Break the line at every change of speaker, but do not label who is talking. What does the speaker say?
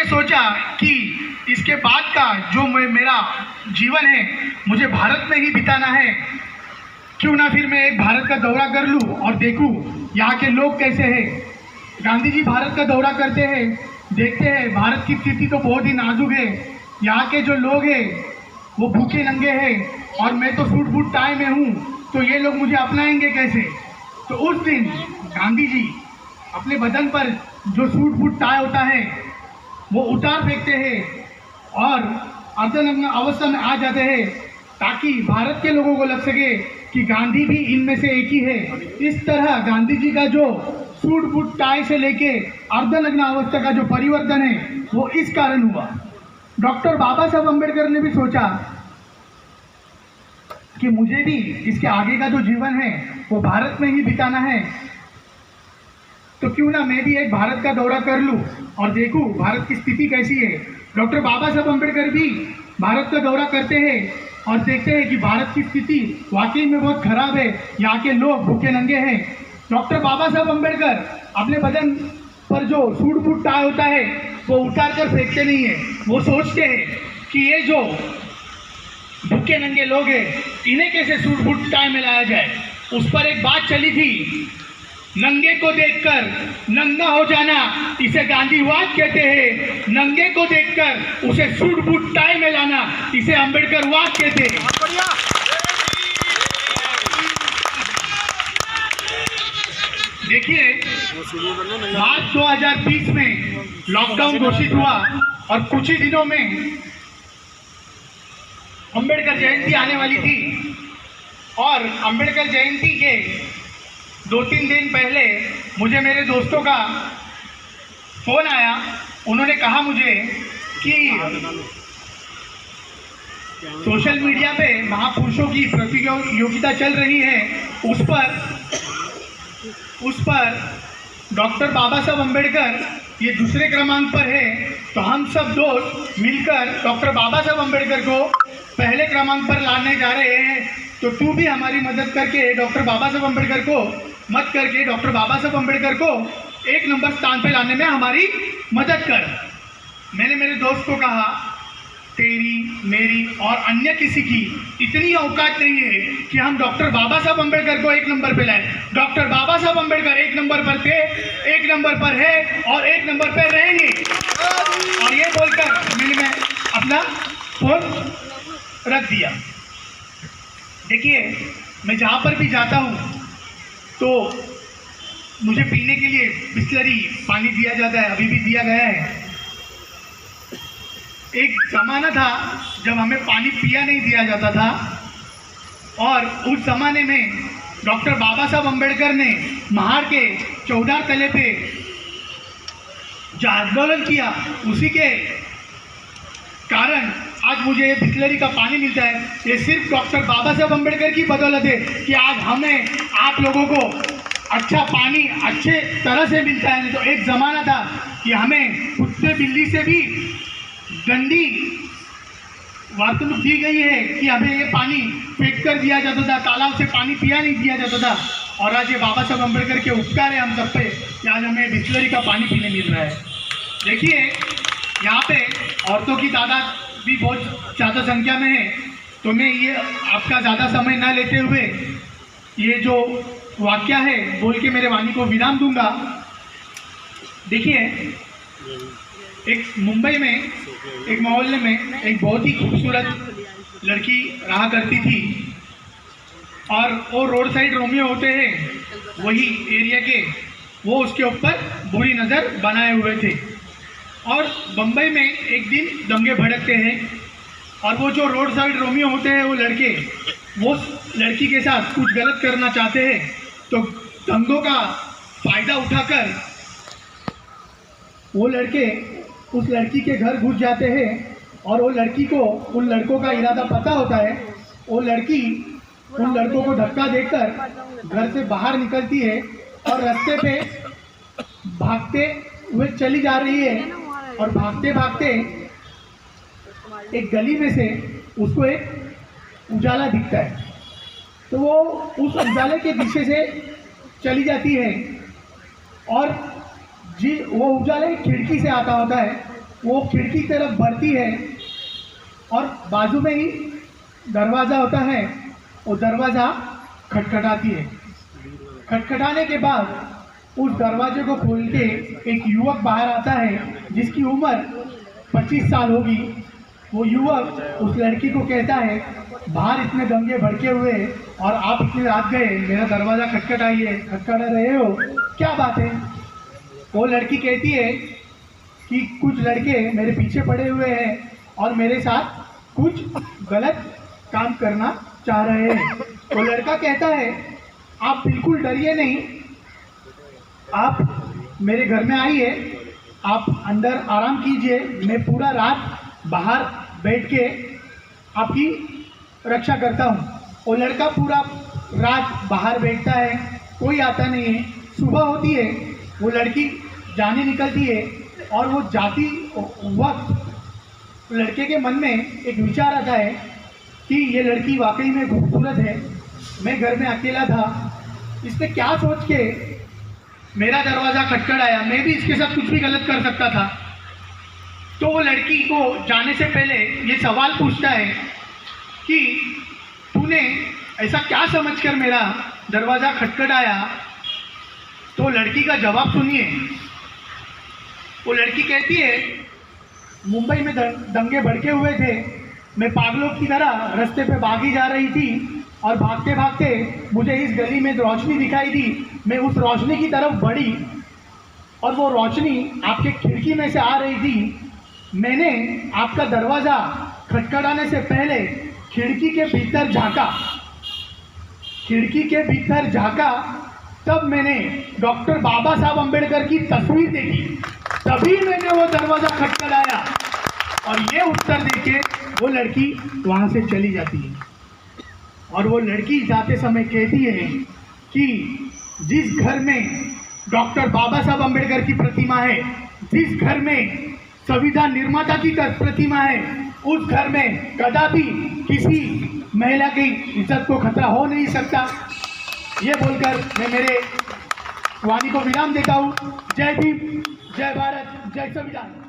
मैंने सोचा कि इसके बाद का जो मेरा जीवन है मुझे भारत में ही बिताना है, क्यों ना फिर मैं एक भारत का दौरा कर लूं और देखूं यहाँ के लोग कैसे हैं। गांधी जी भारत का दौरा करते हैं, देखते हैं भारत की स्थिति तो बहुत ही नाजुक है, यहाँ के जो लोग हैं वो भूखे नंगे हैं और मैं तो सूट बूट टाई में हूँ, तो ये लोग मुझे अपनाएंगे कैसे। तो उस दिन गांधी जी अपने बदन पर जो सूट बूट टाई होता है वो उतार फेंकते हैं और अर्धनग्न अवस्था में आ जाते हैं, ताकि भारत के लोगों को लग सके कि गांधी भी इनमें से एक ही है। इस तरह गांधी जी का जो सूट बूट टाई से लेके अर्धनग्न अवस्था का जो परिवर्तन है वो इस कारण हुआ। डॉक्टर बाबा साहब अम्बेडकर ने भी सोचा कि मुझे भी इसके आगे का जो जीवन है वो भारत में ही बिताना है, तो क्यों ना मैं भी एक भारत का दौरा कर लूं और देखूं भारत की स्थिति कैसी है। डॉक्टर बाबा साहब अम्बेडकर भी भारत का दौरा करते हैं और देखते हैं कि भारत की स्थिति वाकई में बहुत खराब है, यहाँ के लोग भूखे नंगे हैं। डॉक्टर बाबा साहब अम्बेडकर अपने बदन पर जो सूट बूट टाई होता है वो उतार कर फेंकते नहीं है, वो सोचते हैं कि ये जो भूखे नंगे लोग हैं इन्हें कैसे सूट बूट टाई में लाया जाए। उस पर एक बात चली थी, नंगे को देखकर नंगा हो जाना इसे गांधीवाद कहते हैं, नंगे को देखकर उसे सूट बूट टाई में लाना इसे अम्बेडकरवाद कहते हैं। देखिए, मार्च 2020 में लॉकडाउन घोषित हुआ और कुछ ही दिनों में अम्बेडकर जयंती आने वाली थी और अम्बेडकर जयंती के 2-3 दिन पहले मुझे मेरे दोस्तों का फ़ोन आया। उन्होंने कहा मुझे कि सोशल मीडिया पे महापुरुषों की प्रतियोगिता चल रही है, उस पर डॉक्टर बाबा साहब अम्बेडकर ये दूसरे क्रमांक पर है, तो हम सब दोस्त मिलकर डॉक्टर बाबा साहब अम्बेडकर को पहले क्रमांक पर लाने जा रहे हैं, तो तू भी हमारी मदद करके डॉक्टर बाबा साहब अम्बेडकर को मत करके डॉक्टर बाबा साहब अम्बेडकर को 1 नंबर स्थान पर लाने में हमारी मदद कर। मैंने मेरे दोस्त को कहा, तेरी मेरी और अन्य किसी की इतनी औकात नहीं है कि हम डॉक्टर बाबा साहब अम्बेडकर को 1 नंबर पे लाएं। डॉक्टर बाबा साहब अम्बेडकर 1 नंबर पर थे, 1 नंबर पर है और 1 नंबर पर रहेंगे। और ये बोलकर मैंने अपना फोन रख दिया। देखिए, मैं जहाँ पर भी जाता हूँ तो मुझे पीने के लिए बिस्लरी पानी दिया जाता है, अभी भी दिया गया है। एक ज़माना था जब हमें पानी पिया नहीं दिया जाता था और उस ज़माने में डॉक्टर बाबा साहब अम्बेडकर ने महाड़ के 14 तले पे जो आंदोलन किया, उसी के कारण आज मुझे ये बिस्लरी का पानी मिलता है। ये सिर्फ डॉक्टर बाबा साहब अम्बेडकर की बदौलत है कि आज हमें आप लोगों को अच्छा पानी अच्छे तरह से मिलता है। नहीं तो एक ज़माना था कि हमें कुत्ते बिल्ली से भी गंदी वार्तालाप दी गई है कि हमें ये पानी फेंक कर दिया जाता था, तालाब से पानी पिया नहीं दिया जाता था। और आज ये बाबा साहब अम्बेडकर के उपकार है हम सब पे कि आज हमें बिस्लरी का पानी पीने मिल रहा है। देखिए, यहाँ पे औरतों की तादाद भी बहुत ज़्यादा संख्या में है, तो मैं ये आपका ज़्यादा समय न लेते हुए ये जो वाक्य है बोल के मेरे वाणी को विराम दूंगा। देखिए, एक मुंबई में एक मोहल्ले में एक बहुत ही खूबसूरत लड़की रहा करती थी और वो रोड साइड रोमियो होते हैं वही एरिया के, वो उसके ऊपर बुरी नज़र बनाए हुए थे। और बम्बई में एक दिन दंगे भड़कते हैं और वो जो रोड साइड रोमियो होते हैं वो लड़के वो लड़की के साथ कुछ गलत करना चाहते हैं, तो दंगों का फ़ायदा उठाकर वो लड़के उस लड़की के घर घुस जाते हैं और वो लड़की को उन लड़कों का इरादा पता होता है। वो लड़की उन लड़कों को धक्का देकर घर से बाहर निकलती है और रास्ते पे भागते हुए चली जा रही है और भागते भागते एक गली में से उसको एक उजाला दिखता है, तो वो उस उजाले के पीछे से चली जाती है और जी वो उजाला एक खिड़की से आता होता है वो खिड़की की तरफ बढ़ती है और बाजू में ही दरवाज़ा होता है, वो दरवाज़ा खटखटाती है। खटखटाने के बाद उस दरवाजे को खोल के एक युवक बाहर आता है जिसकी उम्र 25 साल होगी। वो युवक उस लड़की को कहता है, बाहर इतने दंगे भड़के हुए और आप इतनी रात गए, मेरा दरवाज़ा खटखटा रहे हो, क्या बात है? वो लड़की कहती है कि कुछ लड़के मेरे पीछे पड़े हुए हैं और मेरे साथ कुछ गलत काम करना चाह रहे हैं। वो लड़का कहता है, आप बिल्कुल डरिए नहीं, आप मेरे घर में आइए, आप अंदर आराम कीजिए, मैं पूरा रात बाहर बैठ के आपकी रक्षा करता हूँ। वो लड़का पूरा रात बाहर बैठता है, कोई आता नहीं है। सुबह होती है, वो लड़की जाने निकलती है और वो जाती वक्त लड़के के मन में एक विचार आता है कि ये लड़की वाकई में खूबसूरत है, मैं घर में अकेला था, इसने क्या सोच के मेरा दरवाज़ा खटखटाया, मैं भी इसके साथ कुछ भी गलत कर सकता था। तो वो लड़की को जाने से पहले ये सवाल पूछता है कि तूने ऐसा क्या समझकर मेरा दरवाज़ा खटखटाया? तो लड़की का जवाब सुनिए। वो लड़की कहती है, मुंबई में दंगे भड़के हुए थे, मैं पागलों की तरह रास्ते पे भागी जा रही थी और भागते भागते मुझे इस गली में रोशनी दिखाई दी, मैं उस रोशनी की तरफ बढ़ी और वो रोशनी आपके खिड़की में से आ रही थी। मैंने आपका दरवाज़ा खटखटाने से पहले खिड़की के भीतर झांका, तब मैंने डॉक्टर बाबा साहब अम्बेडकर की तस्वीर देखी, तभी मैंने वो दरवाज़ा खटखटाया। और ये उत्तर देके वो लड़की वहाँ से चली जाती है। और वो लड़की जाते समय कहती है कि जिस घर में डॉक्टर बाबा साहब अम्बेडकर की प्रतिमा है, जिस घर में संविधान निर्माता की प्रतिमा है, उस घर में कदापि किसी महिला की इज्जत को खतरा हो नहीं सकता। ये बोलकर मैं मेरे वाणी को विराम देता हूँ। जय भीम, जय भारत, जय संविधान।